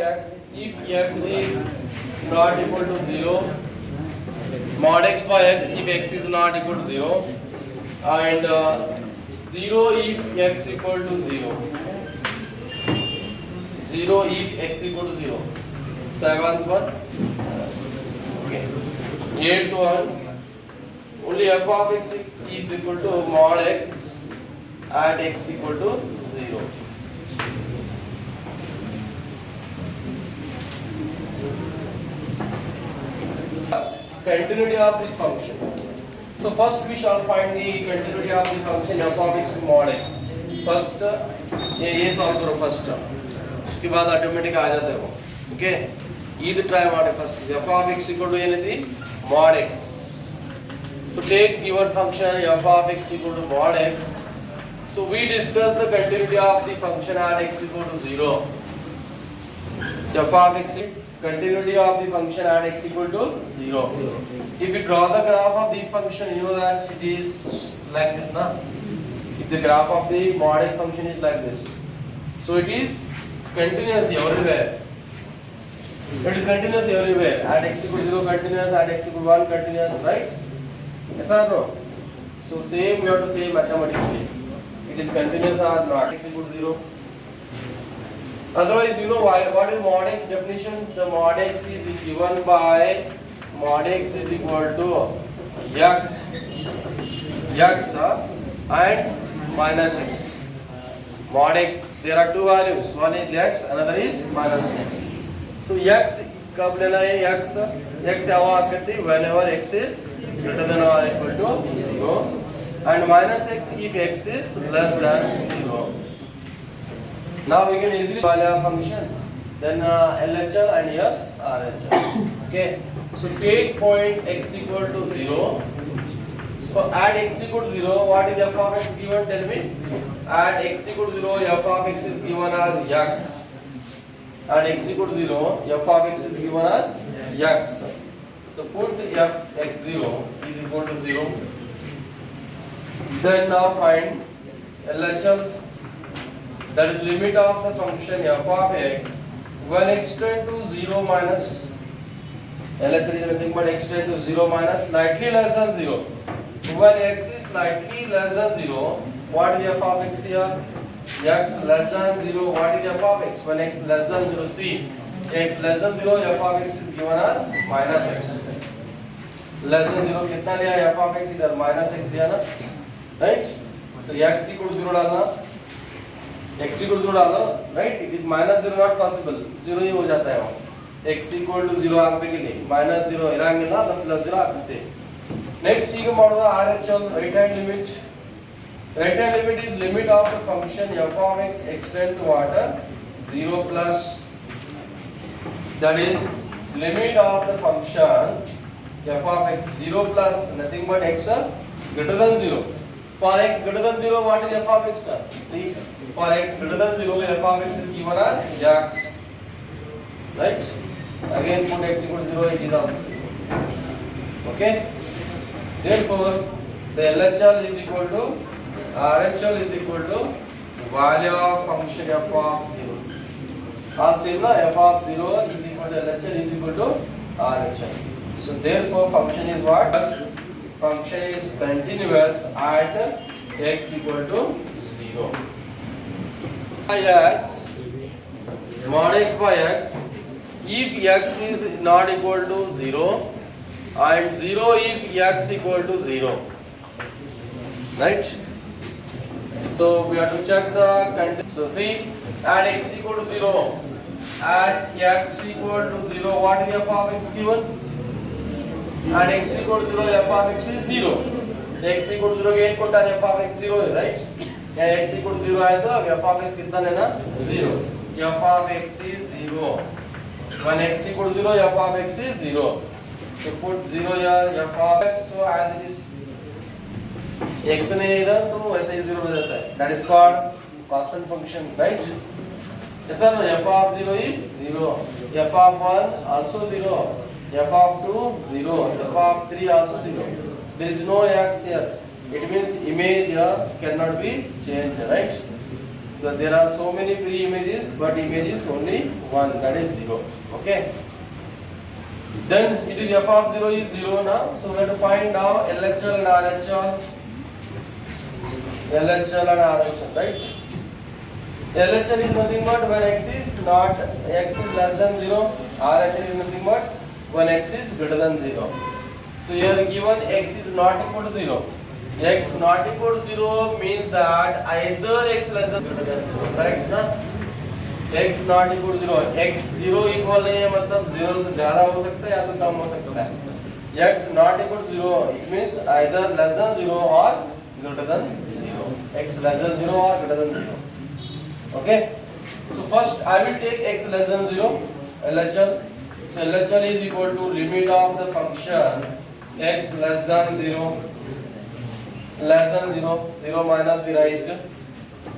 x, if x is not equal to 0, mod x by x if x is not equal to 0, and 0 if x equal to 0. 0 if x equal to 0. 7th one. Okay. 8th one. Only f of x is equal to mod x at x equal to 0. Continuity of this function. So first we shall find the continuity of the function f of x mod x. First ये solve करो first. उसके बाद automatic आ जाता है वो. Okay. ये try मारे first. f of x equal to anything mod x. So take your function f of x equal to mod x. So we discuss the continuity of the function at x equal to 0. F of x continuity of the function at x equal to 0. If you draw the graph of this function, you know that it is like this, na? If the graph of the mod x function is like this, so it is continuous everywhere. It is continuous everywhere. At x equal to 0 continuous, at x equal to 1 continuous, right? Yes or no? So same we have to say mathematically. It is continuous or not. X equal to 0. Otherwise, you know why? What is mod x definition? The mod x is given by mod x is equal to x and minus x. Mod x, there are two values. One is x, another is minus x. So x कब लेना है x? X यहाँ करते whenever x is greater than or equal to 0, and minus x if x is less than 0. Now we can easily call our function, then LHL and here RHL. Okay, so take point x equal to 0. So at x equal to 0, what is f of x given? Tell me. At x equal to 0, f of x is given as x. At x equal to 0, f of x is given as x. So put f x0 is equal to 0. Then now find LHL. That is limit of the function f of x when x tends to 0 minus LHL is nothing but x tends to 0 minus slightly less than 0. When x is slightly less than 0, what is f of x here? X less than 0, what is f of x? When x less than 0, see, x less than 0, f of x is given as minus x. Less than 0 कितना लिया f of x इधर minus x दिया ना, right? So x equal to 0 डालना. x equal to 0 डालो, right? It is minus 0 not possible. 0 ही हो जाता है वो. x equal to 0 आगे के लिए minus 0 इरांगे ना तो plus 0 आते. Next सी को मारूँगा RHL right hand limit. Right hand limit is limit of the function f of x extend to what? 0 plus. That is limit of the function f of x 0 plus nothing but x greater than 0. For x greater than 0, what is f of x? See, for x greater than 0, f of x is given as x. Right? Again, put x equal to 0, it is also 0. Okay? Therefore, the LHL is equal to RHL is equal to value of function f of 0. All same na, f of 0 is equal to LHL is equal to RHL. So therefore, function is what? Function is continuous at x equal to 0. By x, mod x by x, if x is not equal to 0, and 0 if x equal to 0. Right? So we have to check the condition. So see, at x equal to 0, at x equal to 0, what is f of x given? At x equal to 0, f of x is 0. X equal to 0 again put an f of x 0 है, right? या x equal to 0 आया तो f of x कितना लेना? 0. f of x is 0. When x equal to 0, f of x is 0. So put 0 here, f of x. So as it is x नहीं इधर तो वैसे ही 0 हो जाता है. That is called constant function, right? Yes or no? f of 0 is 0. f of 1 also 0. f of 2 0. f of 3 also 0. There is no x here. It means image here cannot be changed, right? So there are so many pre-images, but image is only one, that is 0. Okay. Then it is f of 0 is 0 now. So we have to find now LHL and RHL. LHL and RHL, right? LHL is nothing but when x is less than 0. RHL is nothing but when x is greater than 0. So here given x is not equal to 0. X not equal to 0 means that either x less than greater than 0. Correct ना? x not equal to 0. x 0 equal नहीं है मतलब 0 से ज़्यादा हो सकता है या तो कम हो सकता है. x not equal to 0 it means either less than 0 or greater than 0. x less than 0 or greater than 0. Okay. So first I will take x less than 0 LHL. So LHL is equal to limit of the function x less than 0. Less than 0, 0 minus we write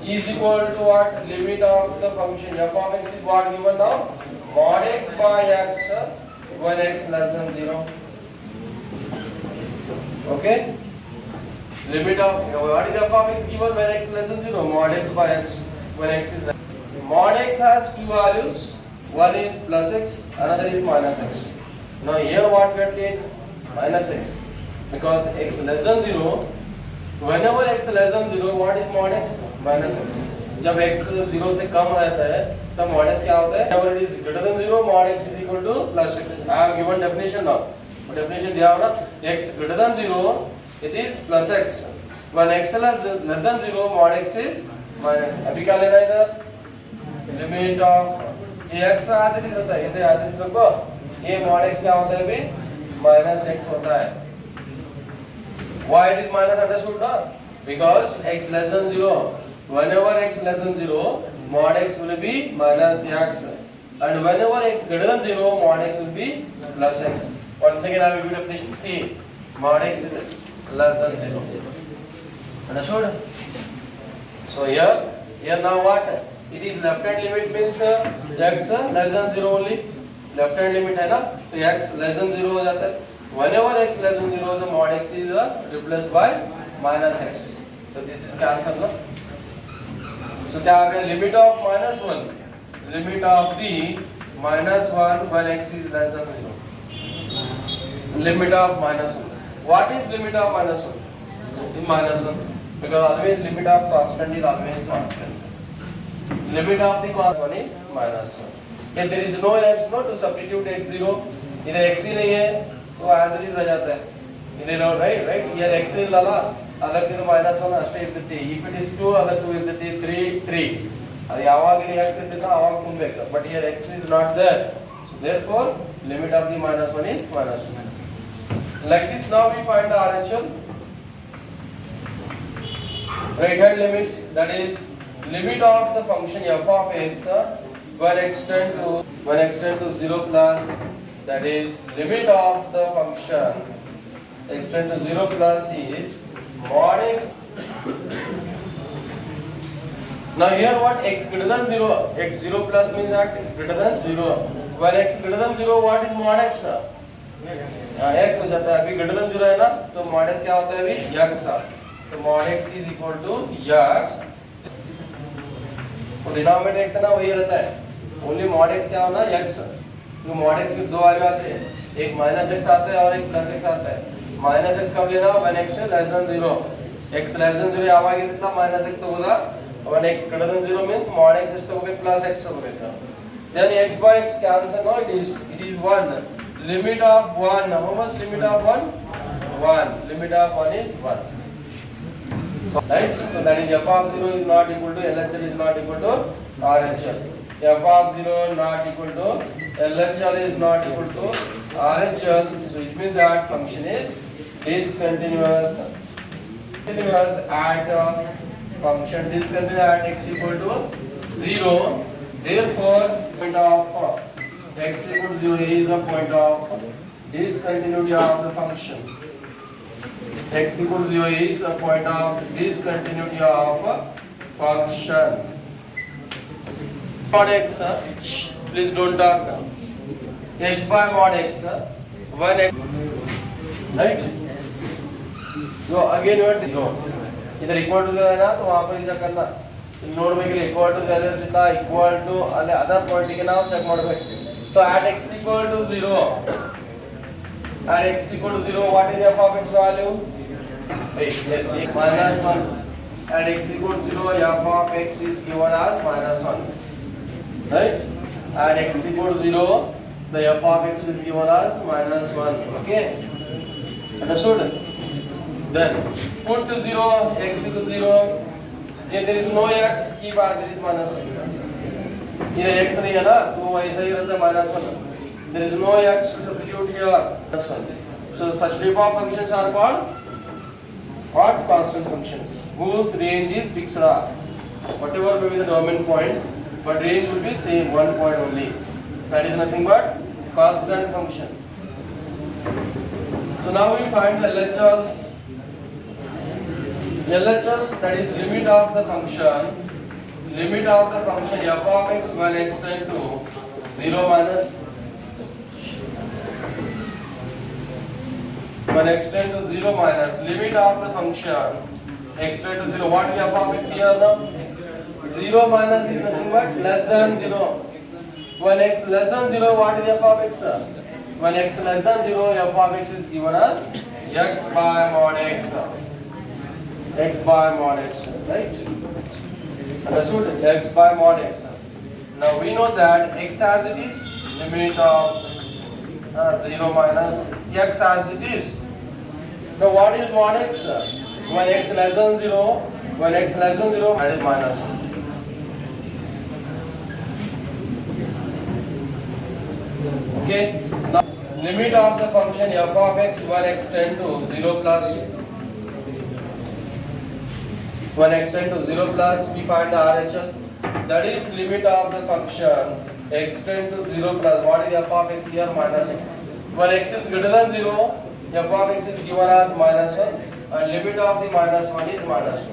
is equal to what? Limit of the function f of x is what given now? Mod x by x when x less than 0. Okay? Limit of what is f of x given when x less than 0? Mod x by x when x is less than 0. Mod x has two values. One is plus x, another is minus x. Now here what we have to take? Minus x. Because x less than 0. Whenever x less than 0, what is mod x? Minus x. जब x 0 से कम रहता है तब mod x क्या होता है? Whenever it is greater than 0, mod x is equal to plus x. I have given definition now. Definition दिया होगा x greater than 0, it is plus x. When x less than 0, mod x is minus. अभी क्या लेना है इधर? Limit of ये x आते नहीं होता है, इसे आते नहीं रखो. ये mod x क्या होता है अभी? Minus x होता है. Why it is minus understood now? Because x less than 0. Whenever x less than 0, mod x will be minus x. And whenever x greater than 0, mod x will be plus x. Once again I will give definition. See, mod x is less than 0. Understood? So here now what? It is left hand limit means x less than 0 only. Left hand limit है ना? तो x less than 0 हो जाता है. Whenever x less than 0, the mod x is replaced by minus x. So this is cancelled. No? So क्या आ गया? Limit of minus 1. Limit of the minus 1 when x is less than 0. Limit of minus 1. What is limit of minus 1? In minus 1. Because always limit of constant is always constant. Limit of the constant is minus 1. If there is no x, no, to substitute x0. इधर x ही नहीं है तो as it is रह जाता है. इधर right here x is लाला ಅದಕ್ಕೆ ಇದು minus 1 ಅಷ್ಟೇ ಇರ್ತೈತಿ. If it is 2 ಅದಕ್ಕೆ 2 ಇರ್ತೈತಿ. 3 ಅದು ಯಾವಾಗ x ಇರ್ತೈತೋ ಅವಾಗ ತುಂಬಬೇಕು. But here x is not there. So therefore limit of the minus 1 is minus 1. Like this now we find the RHL. Right hand limit, that is limit of the function f of x when x tend to 0 plus, that is limit of the function x tend to 0 plus is mod x. Now here what? X greater than 0, x 0 plus means that greater than 0. When x greater than 0, what is mod x? X हो जाता है. अभी greater than 0 है ना, तो mod x क्या होता है अभी? x. तो mod x is equal to x. तो डिनोमिनेटर x है ना वही रहता है. Only mod x क्या होना? x. तो mod x के दो वैल्यू आते हैं. एक माइनस x आता है और एक प्लस x आता है. माइनस x कब लेना? when x less than 0. x less than 0 ಯಾವಾಗ ಇರುತ್ತಾ minus x ತಗೋದಾ. when x greater than 0 means mod x ಎಷ್ಟು ತಗೋಬೇಕು? plus x ತಗೋಬೇಕು. Then x by x cancel. No, it is 1. Limit of 1. How much limit of 1? 1. Limit of 1 is 1. So, right? So that is f of 0 is not equal to LHL is not equal to RHL. F of 0 not equal to LHL is not equal to RHL. So it means that function is discontinuous. Discontinuous at function discontinuous at x equal to 0. Therefore, point of x equal to 0 is a point of discontinuity of the function. X equal to 0 is a point of discontinuity of function. Mod x, please don't talk. X by mod x, when x, right? So again what? No. इधर equal to है ना तो वहाँ पर ऐसा करना. ಇಲ್ಲಿ ನೋಡಬೇಕಿಲ್ಲ equal to value ಇರ್ತಾ equal to ಅಲ್ಲಿ ಅದರ್ ಪಾಯಿಂಟ್ ಗೆ ನಾವು ಚೆಕ್ ಮಾಡಬೇಕು. So at x equal to 0, at x equal to 0, what is the f of x value? Wait, yes, minus 1. At x equal to 0, f of x is given as minus 1. Right? At x equal to 0, the f of x is given as minus 1. Okay? Understood? Then put to 0, x equal to 0. If there is no x, keep as it is minus 1. Here x नहीं है ना, तो ऐसा ही रहता है minus 1. There is no x to substitute here. Minus 1. So such type of functions are called what? Constant functions, whose range is fixed r. Whatever may be the domain points, but range will be same, 1 point only. That is nothing but constant function. So now we find the LHL. LHL, that is limit of the function f of x when x tends to 0 minus limit of the function x tends to 0. What is f of x here now? 0 minus is nothing but less than 0. When x less than 0, what is f of x? When x less than 0, f of x is given as x by mod x. X by mod x, right? Understood? X by mod x. Now we know that x as it is, limit of 0 minus x as it is. Now what is mod x? When x less than 0, that is minus 1. Okay? Now limit of the function f of x when x tends to 0 plus. When x tends to 0 plus, we find the RHS. That is limit of the function x tends to 0 plus. What is f of x here? Minus 1. When x is greater than 0, f of x is given as minus 1, and limit of the minus 1 is minus 1.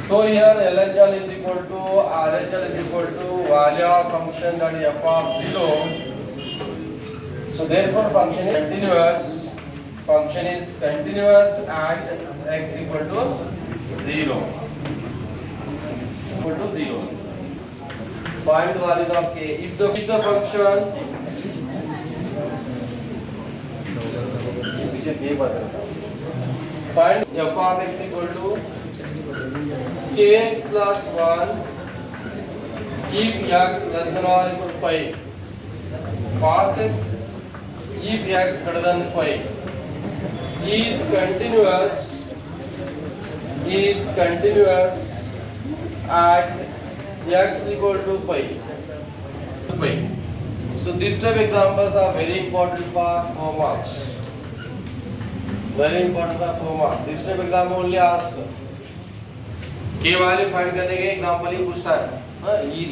So here LHL is equal to RHL is equal to value of function, that is f of 0. So therefore function is continuous at x equal to 0. Find the value of k. If the function find f of x equal to kx plus 1 if x less than or equal to 5, cos x if x greater than 5, is continuous at x equal to 5. So these type examples are very important for 4 marks. This type example only ask k value find करने के example ही पूछता है.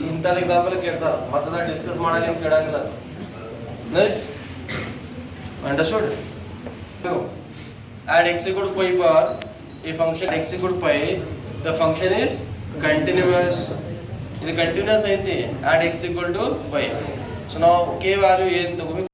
इंता example Kerta मतलब discuss ಮಾಡಾలి ಅಂತ ಕೇಳಂಗಿಲ್ಲ. Right? Understood? At x equal to pi per a function x equal to pi, the function is continuous. It is continuous at x equal to pi. So now k value ಏನು ತಗೋಬೇಕು